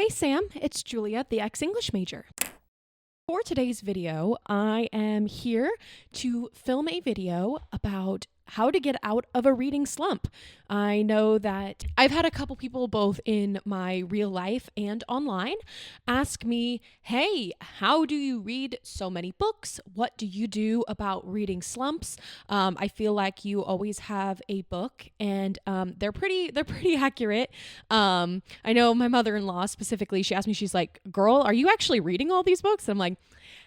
Hey Sam, it's Julia, the ex-English major. For today's video, I am here to film a video about how to get out of a reading slump. I know that I've had a couple people both in my real life and online ask me, hey, how do you read so many books? What do you do about reading slumps? I feel like you always have a book, and they're pretty accurate. I know my mother-in-law specifically, she asked me, she's like, girl, are you actually reading all these books? And I'm like,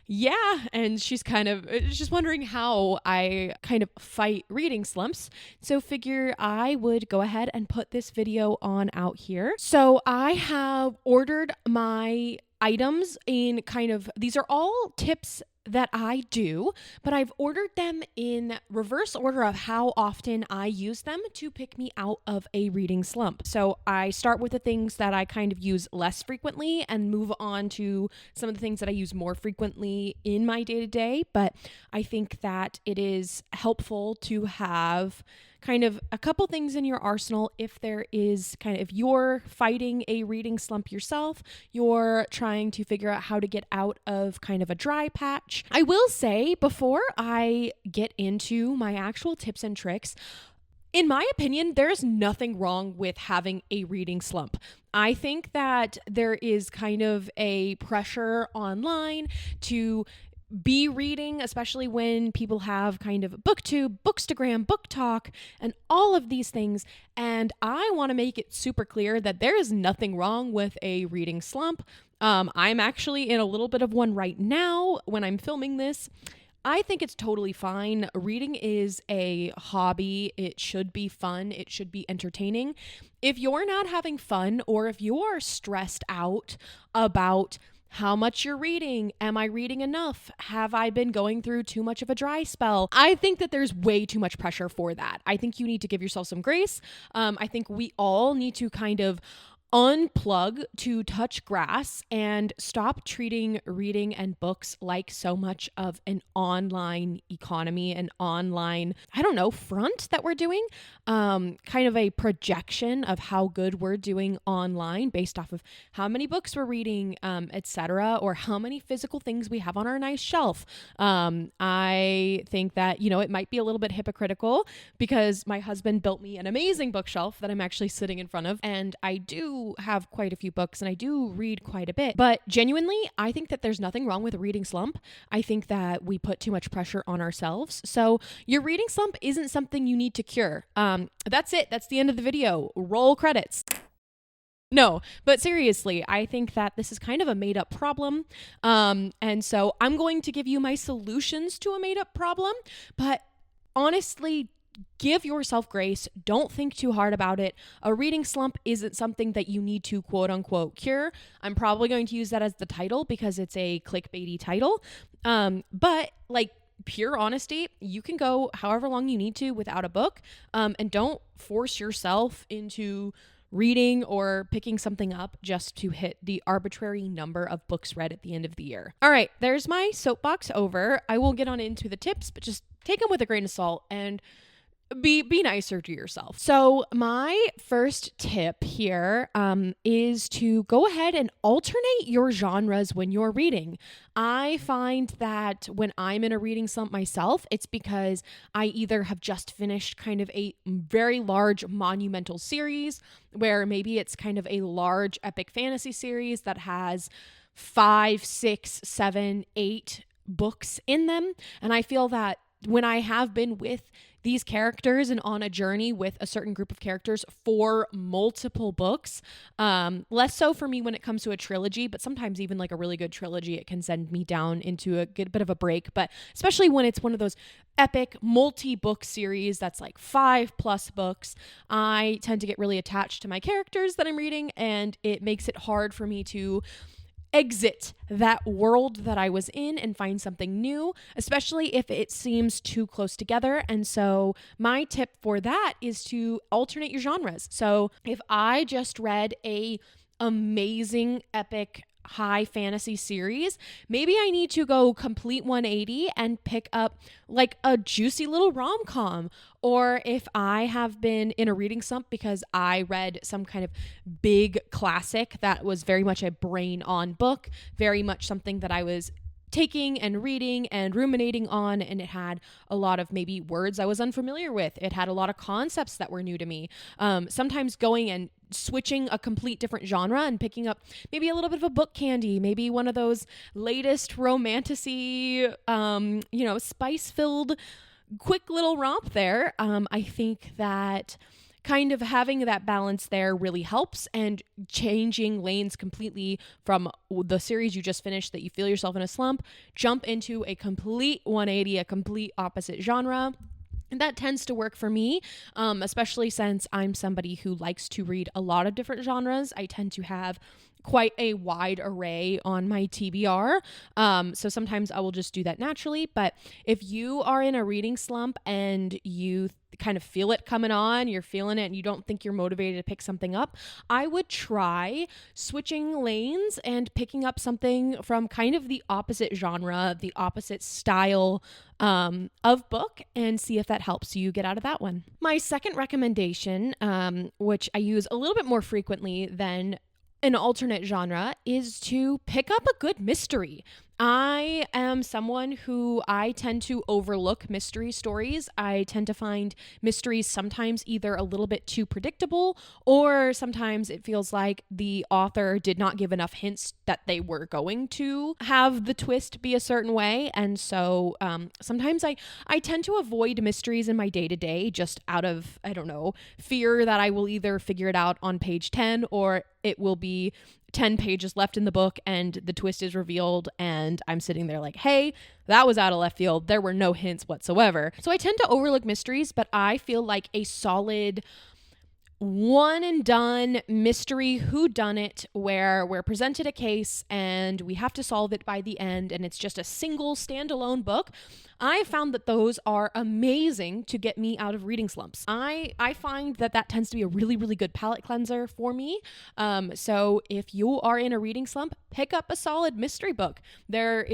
yeah, and she's just wondering how I kind of fight reading slumps. So figure I would go ahead and put this video on out here. So I have ordered my items in these are all tips that I do, but I've ordered them in reverse order of how often I use them to pick me out of a reading slump. So I start with the things that I kind of use less frequently and move on to some of the things that I use more frequently in my day-to-day. But I think that it is helpful to have kind of a couple things in your arsenal if if you're fighting a reading slump yourself, you're trying to figure out how to get out of kind of a dry patch. I will say, before I get into my actual tips and tricks, in my opinion, there's nothing wrong with having a reading slump. I think that there is kind of a pressure online to be reading, especially when people have kind of booktube, bookstagram, book talk, and all of these things. And I want to make it super clear that there is nothing wrong with a reading slump. I'm actually in a little bit of one right now when I'm filming this. I think it's totally fine. Reading is a hobby. It should be fun. It should be entertaining. If you're not having fun, or if you're stressed out about how much you're reading, am I reading enough? Have I been going through too much of a dry spell? I think that there's way too much pressure for that. I think you need to give yourself some grace. I think we all need to kind of unplug to touch grass and stop treating reading and books like so much of an online economy, an online, front that we're doing, kind of a projection of how good we're doing online based off of how many books we're reading, etc., or how many physical things we have on our nice shelf. I think that, it might be a little bit hypocritical because my husband built me an amazing bookshelf that I'm actually sitting in front of, and I do have quite a few books and I do read quite a bit. But genuinely, I think that there's nothing wrong with a reading slump. I think that we put too much pressure on ourselves. So your reading slump isn't something you need to cure. That's it. That's the end of the video. Roll credits. No, but seriously, I think that this is kind of a made up problem. And so I'm going to give you my solutions to a made up problem, but honestly, give yourself grace. Don't think too hard about it. A reading slump isn't something that you need to quote unquote cure. I'm probably going to use that as the title because it's a clickbaity title. But pure honesty, you can go however long you need to without a book. And don't force yourself into reading or picking something up just to hit the arbitrary number of books read at the end of the year. All right, there's my soapbox over. I will get on into the tips, but just take them with a grain of salt and be nicer to yourself. So my first tip here is to go ahead and alternate your genres when you're reading. I find that when I'm in a reading slump myself, it's because I either have just finished kind of a very large monumental series where maybe it's kind of a large epic fantasy series that has 5, 6, 7, 8 books in them. And I feel that when I have been with these characters and on a journey with a certain group of characters for multiple books, less so for me when it comes to a trilogy, but sometimes even like a really good trilogy, it can send me down into a good bit of a break. But especially when it's one of those epic multi-book series that's like 5+ books, I tend to get really attached to my characters that I'm reading, and it makes it hard for me to exit that world that I was in and find something new, especially if it seems too close together. And so my tip for that is to alternate your genres. So if I just read a amazing epic high fantasy series, maybe I need to go complete 180 and pick up like a juicy little rom-com. Or if I have been in a reading slump because I read some kind of big classic that was very much a brain on book, very much something that I was taking and reading and ruminating on, and it had a lot of maybe words I was unfamiliar with. It had a lot of concepts that were new to me. Sometimes going and switching a complete different genre and picking up maybe a little bit of a book candy, maybe one of those latest romanticy, spice-filled quick little romp there. I think that kind of having that balance there really helps, and changing lanes completely from the series you just finished that you feel yourself in a slump, jump into a complete 180, a complete opposite genre. And that tends to work for me, especially since I'm somebody who likes to read a lot of different genres. I tend to have quite a wide array on my TBR. So sometimes I will just do that naturally. But if you are in a reading slump and you kind of feel it coming on, you're feeling it, and you don't think you're motivated to pick something up, I would try switching lanes and picking up something from kind of the opposite genre, the opposite style of book, and see if that helps you get out of that one. My second recommendation, which I use a little bit more frequently than an alternate genre, is to pick up a good mystery. I am someone who I tend to overlook mystery stories. I tend to find mysteries sometimes either a little bit too predictable, or sometimes it feels like the author did not give enough hints that they were going to have the twist be a certain way. And so sometimes I tend to avoid mysteries in my day-to-day just out of, fear that I will either figure it out on page 10, or it will be 10 pages left in the book and the twist is revealed and I'm sitting there like, hey, that was out of left field. There were no hints whatsoever. So I tend to overlook mysteries, but I feel like a solid one and done mystery whodunit where we're presented a case and we have to solve it by the end, and it's just a single standalone book. I found that those are amazing to get me out of reading slumps. I find that tends to be a really, really good palate cleanser for me. So if you are in a reading slump, pick up a solid mystery book. There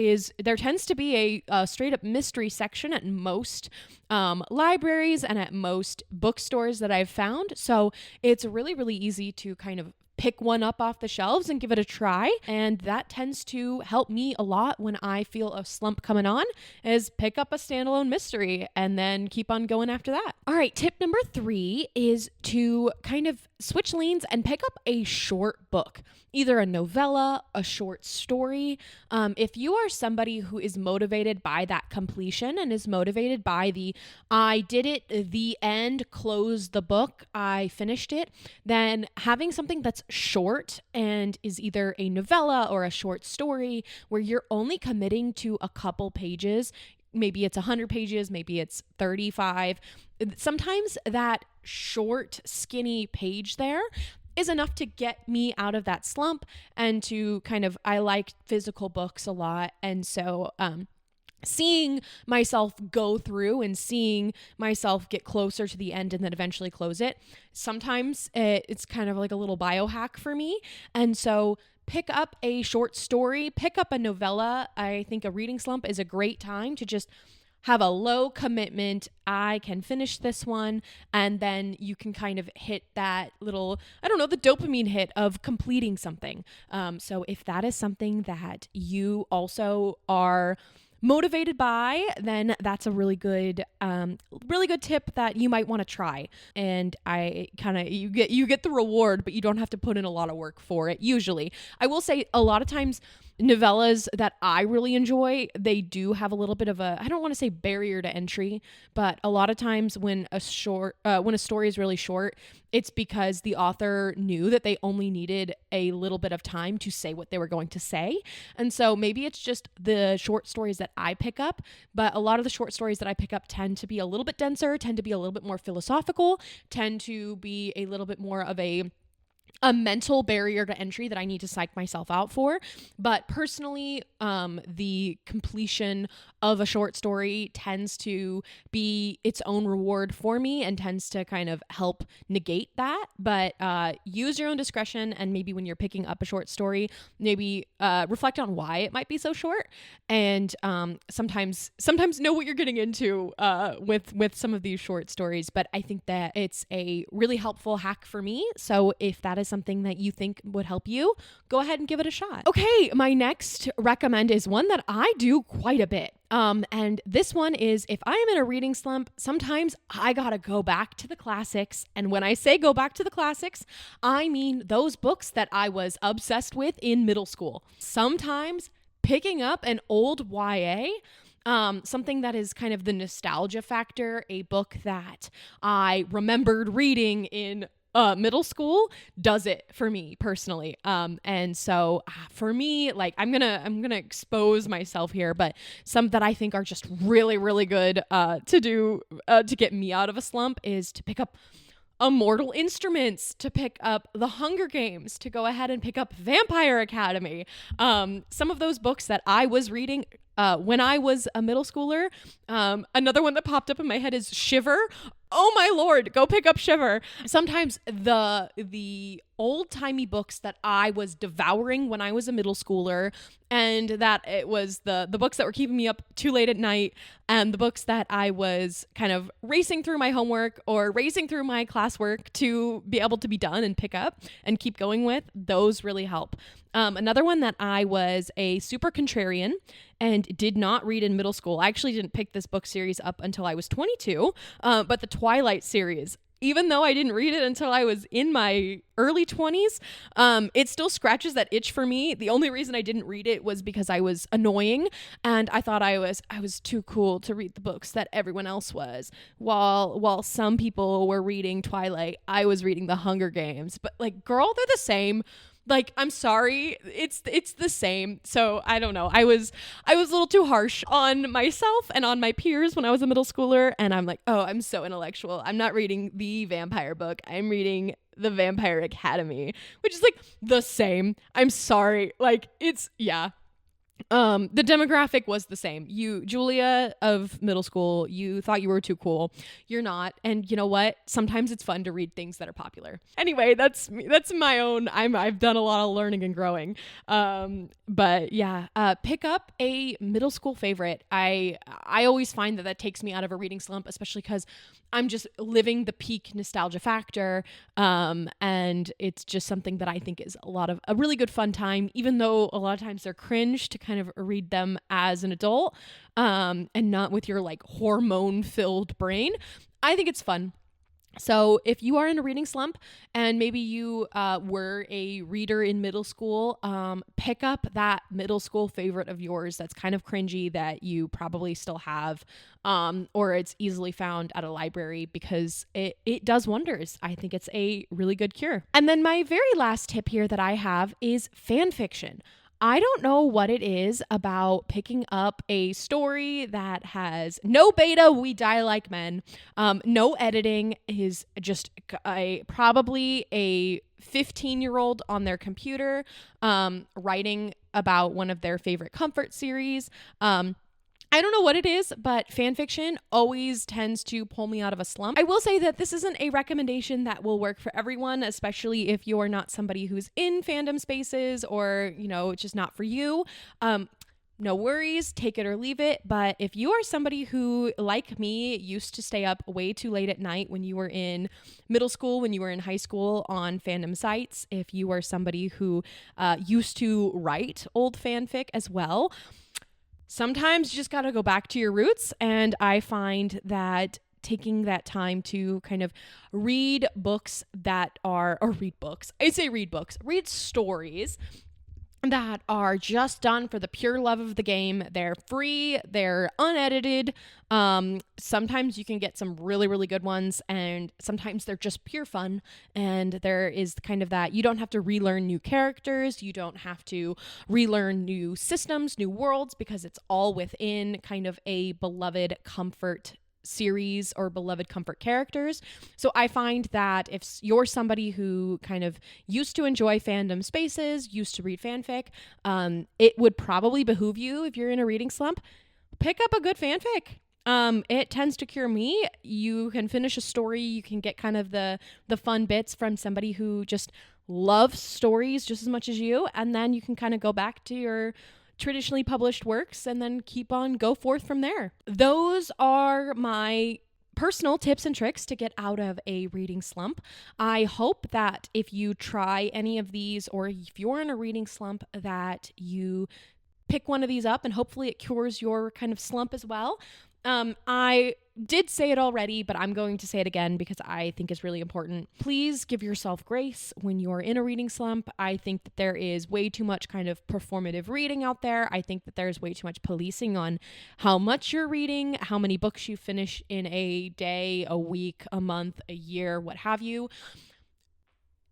tends to be a straight up mystery section at most libraries and at most bookstores that I've found. So it's really, really easy to kind of pick one up off the shelves and give it a try. And that tends to help me a lot when I feel a slump coming on, is pick up a standalone mystery and then keep on going after that. All right, tip number 3 is to kind of switch lanes and pick up a short book, either a novella, a short story. If you are somebody who is motivated by that completion and is motivated by the I did it, the end, close the book, I finished it, then having something that's short and is either a novella or a short story where you're only committing to a couple pages, maybe it's 100 pages, maybe it's 35. Sometimes that short, skinny page there is enough to get me out of that slump and to kind of, I like physical books a lot. And so, seeing myself go through and seeing myself get closer to the end and then eventually close it, sometimes it's kind of like a little biohack for me. And so pick up a short story, pick up a novella. I think a reading slump is a great time to just have a low commitment. I can finish this one. And then you can kind of hit that little, the dopamine hit of completing something. So if that is something that you also are motivated by, then that's a really good tip that you might want to try. And you get the reward, but you don't have to put in a lot of work for it. Usually, I will say a lot of times novellas that I really enjoy, they do have a little bit of a, I don't want to say barrier to entry, but a lot of times when a story is really short, it's because the author knew that they only needed a little bit of time to say what they were going to say. And so maybe it's just the short stories that I pick up, but a lot of the short stories that I pick up tend to be a little bit denser, tend to be a little bit more philosophical, tend to be a little bit more of a a mental barrier to entry that I need to psych myself out for. But personally, the completion of a short story tends to be its own reward for me and tends to kind of help negate that. But use your own discretion, and maybe when you're picking up a short story, maybe reflect on why it might be so short, and sometimes know what you're getting into with some of these short stories. But I think that it's a really helpful hack for me. So if that is something that you think would help you, go ahead and give it a shot. Okay, my next recommend is one that I do quite a bit. And this one is, if I am in a reading slump, sometimes I gotta go back to the classics. And when I say go back to the classics, I mean those books that I was obsessed with in middle school. Sometimes picking up an old YA, something that is kind of the nostalgia factor, a book that I remembered reading in middle school, does it for me personally. And so for me, like, I'm gonna expose myself here, but some that I think are just really, really good to do to get me out of a slump is to pick up Immortal Instruments, to pick up The Hunger Games, to go ahead and pick up Vampire Academy. Some of those books that I was reading when I was a middle schooler. Another one that popped up in my head is Shiver. Oh my Lord, go pick up Shiver. Sometimes the old-timey books that I was devouring when I was a middle schooler, and that it was the books that were keeping me up too late at night, and the books that I was kind of racing through my homework or racing through my classwork to be able to be done and pick up and keep going with, those really help. Another one that I was a super contrarian and did not read in middle school. I actually didn't pick this book series up until I was 22, but the Twilight series, even though I didn't read it until I was in my early 20s, it still scratches that itch for me. The only reason I didn't read it was because I was annoying, and I thought I was too cool to read the books that everyone else was. While some people were reading Twilight, I was reading The Hunger Games. But like, girl, they're the same. Like, I'm sorry, it's the same. So I don't know. I was a little too harsh on myself and on my peers when I was a middle schooler. And I'm like, oh, I'm so intellectual. I'm not reading the vampire book. I'm reading the Vampire Academy, which is like the same. I'm sorry. Like, it's, yeah. The demographic was the same. You, Julia of middle school, you thought you were too cool. You're not. And you know what? Sometimes it's fun to read things that are popular. Anyway, that's me. That's my own. I've done a lot of learning and growing. But yeah, pick up a middle school favorite. I always find that takes me out of a reading slump, especially because I'm just living the peak nostalgia factor. And it's just something that I think is a really good fun time, even though a lot of times they're cringe to kind of read them as an adult, and not with your like hormone filled brain. I think it's fun. So if you are in a reading slump and maybe you were a reader in middle school, pick up that middle school favorite of yours that's kind of cringy that you probably still have, or it's easily found at a library, because it does wonders. I think it's a really good cure. And then my very last tip here that I have is fan fiction. I don't know what it is about picking up a story that has no beta, we die like men, no editing, is just probably a 15-year-old on their computer writing about one of their favorite comfort series. I don't know what it is, but fan fiction always tends to pull me out of a slump. I will say that this isn't a recommendation that will work for everyone, especially if you're not somebody who's in fandom spaces, or, you know, it's just not for you. No worries, take it or leave it. But if you are somebody who, like me, used to stay up way too late at night when you were in middle school, when you were in high school on fandom sites, if you are somebody who used to write old fanfic as well, sometimes you just got to go back to your roots. And I find that taking that time to kind of read books that are, or read books, I say read books, read stories that are just done for the pure love of the game. They're free, they're unedited. Sometimes you can get some really, really good ones, and sometimes they're just pure fun. And there is kind of that, you don't have to relearn new characters, you don't have to relearn new systems, new worlds, because it's all within kind of a beloved comfort series or beloved comfort characters. So I find that if you're somebody who kind of used to enjoy fandom spaces, used to read fanfic, it would probably behoove you, if you're in a reading slump, pick up a good fanfic. It tends to cure me. You can finish a story, you can get kind of the fun bits from somebody who just loves stories just as much as you, and then you can kind of go back to your traditionally published works and then go forth from there. Those are my personal tips and tricks to get out of a reading slump. I hope that if you try any of these, or if you're in a reading slump, that you pick one of these up and hopefully it cures your kind of slump as well. I did say it already, but I'm going to say it again because I think it's really important. Please give yourself grace when you're in a reading slump. I think that there is way too much kind of performative reading out there. I think that there's way too much policing on how much you're reading, how many books you finish in a day, a week, a month, a year, what have you.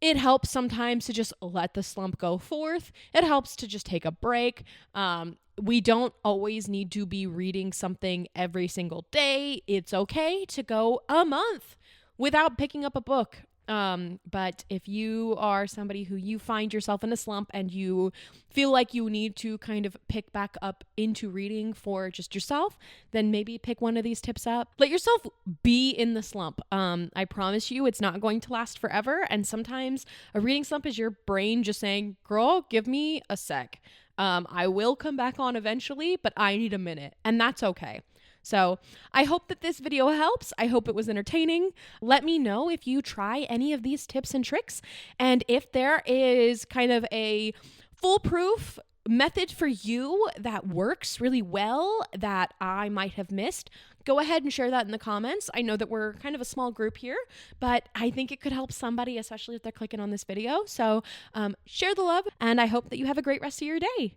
It helps sometimes to just let the slump go forth. It helps to just take a break. We don't always need to be reading something every single day. It's okay to go a month without picking up a book. But if you are somebody who you find yourself in a slump and you feel like you need to kind of pick back up into reading for just yourself, then maybe pick one of these tips up. Let yourself be in the slump. I promise you it's not going to last forever. And sometimes a reading slump is your brain just saying, girl, give me a sec. I will come back on eventually, but I need a minute, and that's okay. So I hope that this video helps. I hope it was entertaining. Let me know if you try any of these tips and tricks, and if there is kind of a foolproof method for you that works really well that I might have missed, go ahead and share that in the comments. I know that we're kind of a small group here, but I think it could help somebody, especially if they're clicking on this video. So share the love, and I hope that you have a great rest of your day.